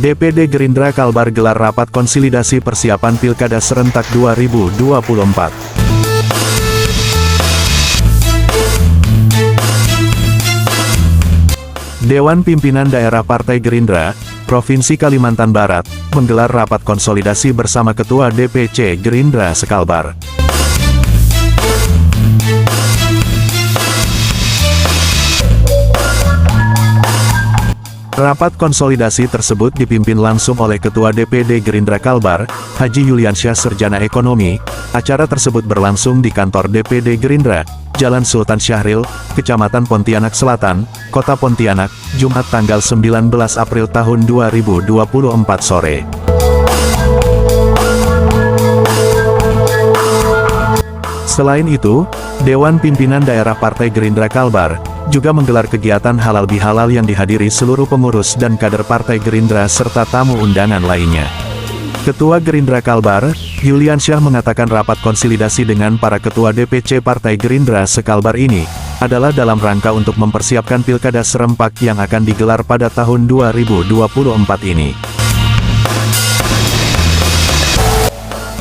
DPD Gerindra Kalbar gelar rapat konsolidasi persiapan Pilkada serentak 2024. Dewan Pimpinan Daerah Partai Gerindra, Provinsi Kalimantan Barat, menggelar rapat konsolidasi bersama Ketua DPC Gerindra Sekalbar. Rapat konsolidasi tersebut dipimpin langsung oleh Ketua DPD Gerindra Kalbar, Haji Yuliansyah Serjana Ekonomi. Acara tersebut berlangsung di kantor DPD Gerindra, Jalan Sultan Syahril, Kecamatan Pontianak Selatan, Kota Pontianak, Jumat tanggal 19 April tahun 2024 sore. Selain itu, Dewan Pimpinan Daerah Partai Gerindra Kalbar juga menggelar kegiatan halal bihalal yang dihadiri seluruh pengurus dan kader Partai Gerindra serta tamu undangan lainnya. Ketua Gerindra Kalbar, Yuliansyah mengatakan rapat konsolidasi dengan para ketua DPC Partai Gerindra Sekalbar ini adalah dalam rangka untuk mempersiapkan Pilkada serentak yang akan digelar pada tahun 2024 ini.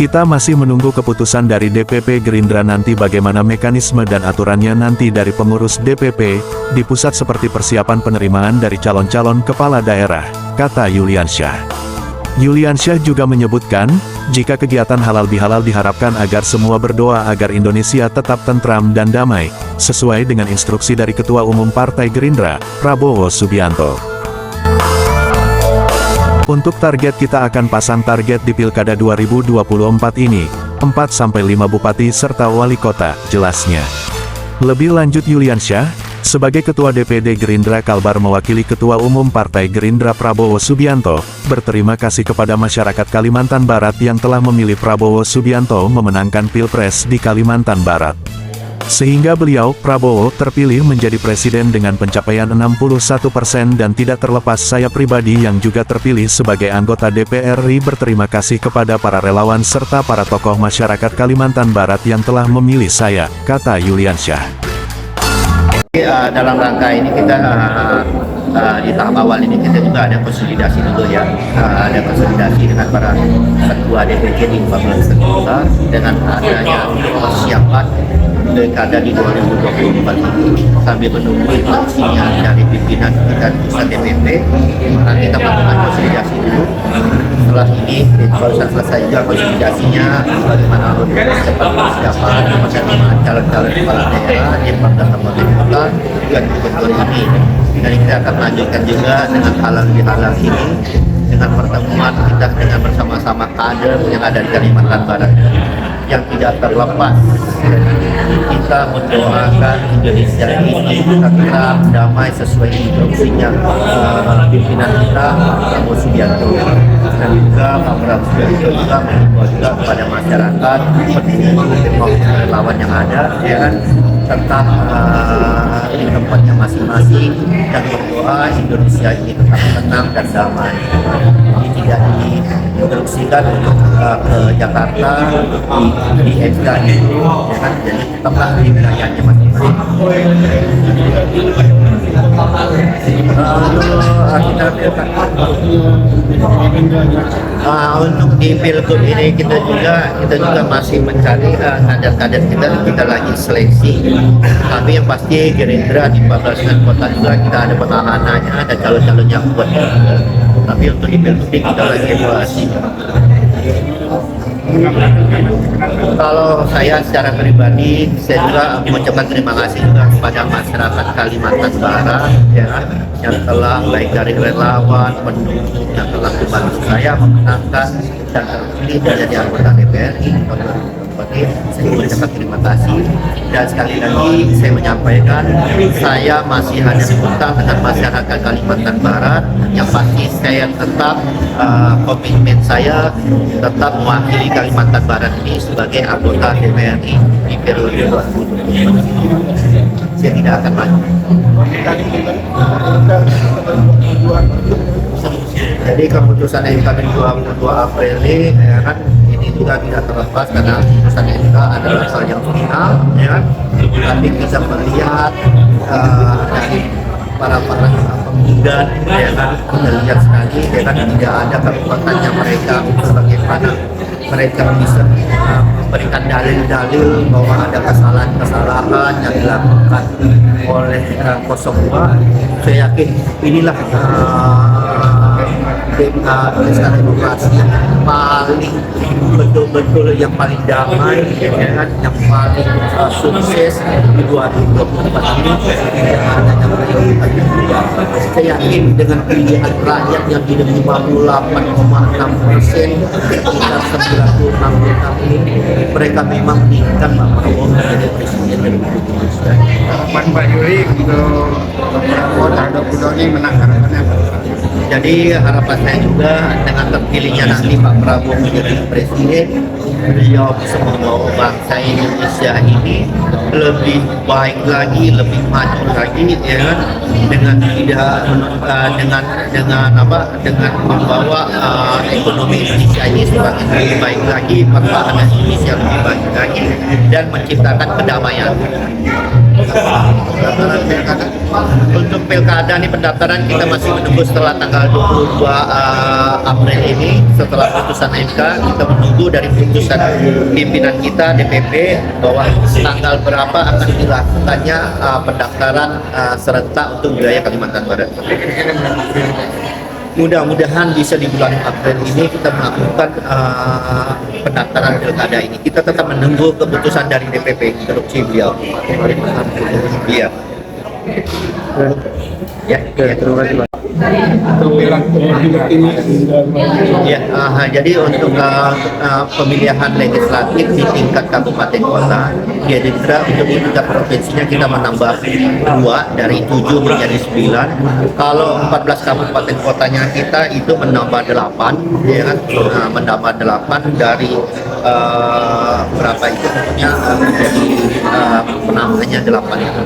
Kita masih menunggu keputusan dari DPP Gerindra nanti bagaimana mekanisme dan aturannya nanti dari pengurus DPP, di pusat seperti persiapan penerimaan dari calon-calon kepala daerah, kata Yuliansyah. Yuliansyah juga menyebutkan, jika kegiatan halal bihalal diharapkan agar semua berdoa agar Indonesia tetap tentram dan damai, sesuai dengan instruksi dari Ketua Umum Partai Gerindra, Prabowo Subianto. Untuk target kita akan pasang target di Pilkada 2024 ini, 4-5 bupati serta wali kota, jelasnya. Lebih lanjut Yuliansyah, sebagai Ketua DPD Gerindra Kalbar mewakili Ketua Umum Partai Gerindra Prabowo Subianto, berterima kasih kepada masyarakat Kalimantan Barat yang telah memilih Prabowo Subianto memenangkan Pilpres di Kalimantan Barat. Sehingga beliau, Prabowo, terpilih menjadi presiden dengan pencapaian 61% dan tidak terlepas saya pribadi yang juga terpilih sebagai anggota DPR RI berterima kasih kepada para relawan serta para tokoh masyarakat Kalimantan Barat yang telah memilih saya, kata Yuliansyah. Dalam rangka ini kita di tahap awal ini kita juga ada konsolidasi dulu ya, ada konsolidasi dengan para ketua DPC di 14 kota dengan adanya persiapan Pilkada di 2024 ini sambil menunggu instruksinya dari pimpinan kita pusat DPP, maka kita melakukan konsolidasi dulu. Setelah ini baru selesai juga konsolidasinya bagaimana untuk persiapan penerimaan calon-calon kepala daerah di 14 kabupaten kota dan gubernur ini. Dan kita akan lanjutkan juga dengan halal bihalal ini dengan pertemuan kita dengan bersama-sama kader yang ada di Kalimantan Barat yang tidak terlepas. Kita mendoakan Indonesia ini tetap damai sesuai instruksinya pimpinan kita Prabowo Subianto, dan juga Pak Prabowo Subianto juga mengimbau juga kepada masyarakat seperti relawan yang ada ya kan, tetap di tempatnya masing-masing dan berdoa Indonesia ini tetap tenang dan damai. Ini tidak diinstruksikan untuk ke Jakarta di MK itu ya kan, jadi tetaplah di wilayahnya masing-masing. Untuk di Pilgub ini kita juga masih mencari kader-kader kita lagi seleksi. Tapi yang pasti Gerindra di 14 kota juga kita ada petahananya, ada calon-calon yang kuat. Tapi untuk di Pilgub ini kita lagi evaluasi. Kalau saya secara pribadi, saya juga mengucapkan terima kasih juga kepada masyarakat Kalimantan Barat ya, yang telah baik dari relawan, pendukung yang telah membantu saya memenangkan dan terpilih menjadi anggota DPR RI. Saya mengucapkan terima kasih dan sekali lagi saya menyampaikan saya masih ada hutang dengan masyarakat Kalimantan Barat. Yang pasti saya tetap komitmen saya tetap mewakili Kalimantan Barat ini sebagai anggota DPR RI di periode 2024. Saya tidak akan maju. Jadi keputusan MK 22 April ini ya kan, ini juga tidak terlepas karena keputusan MK adalah hal yang final ya kan. Tapi kita melihat dari para pemuda ya kan, terlihat sekali ya kan, tidak ada kabupatennya mereka bagaimana mereka bisa memberikan dalil-dalil bahwa ada kesalahan-kesalahan yang dilakukan oleh 02. Saya yakin inilah pesta demokrasi yang paling betul-betul yang paling damai ya kan, yang paling sukses di 2024 ini yang adanya pilihan. Saya yakin dengan pilihan rakyat yang di 58,6%, sekitar 96 juta ini, mereka memang menginginkan Pak Prabowo menjadi presiden Republik Indonesia. Harapan Pak Yuri untuk Prabowo terhadap Doni menang harapannya. Jadi harapan saya juga dengan terpilihnya nanti Pak Prabowo menjadi presiden, beliau bisa membawa bangsa Indonesia ini lebih baik lagi, lebih maju lagi, ya kan? Dengan tidak dengan membawa ekonomi Indonesia ini semakin lebih baik lagi, pertahanan Indonesia lebih baik lagi, dan menciptakan kedamaian. Untuk pilkada ini pendaftaran kita masih menunggu setelah tanggal 22 April ini. Setelah putusan MK, kita menunggu dari putusan pimpinan kita DPP bahwa tanggal berapa akan dilakukannya pendaftaran serentak untuk wilayah Kalimantan Barat. Mudah-mudahan bisa di bulan April ini kita melakukan pendaftaran pilkada ini. Kita tetap menunggu keputusan dari DPP instruksi beliau. Iya. Ya, terima kasih Pak. Ya, jadi untuk pemilihan legislatif di tingkat kabupaten kota, Gerindra untuk di tingkat provinsinya kita menambah 2 dari 7 menjadi 9. Kalau 14 kabupaten kotanya kita itu menambah 8, ya kan? Menambah 8 dari berapa itu pokoknya menjadi penambahannya 8 itu.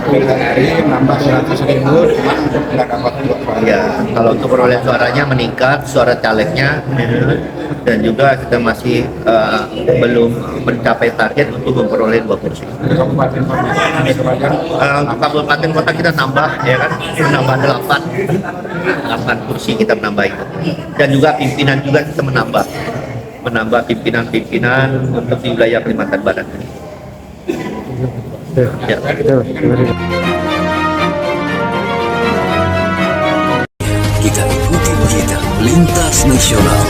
Hari nambah 100.000, cuma nggak dapat 2. Ya, kalau untuk perolehan suaranya meningkat, suara calegnya, dan juga kita masih belum mencapai target untuk memperoleh 2 kursi. Kabupaten kota Untuk kabupaten kota kita nambah, ya kan, menambah 8 kursi kita menambah itu, dan juga pimpinan juga kita menambah pimpinan untuk di wilayah Kalimantan Barat. Ya. Kita ikuti berita lintas nasional.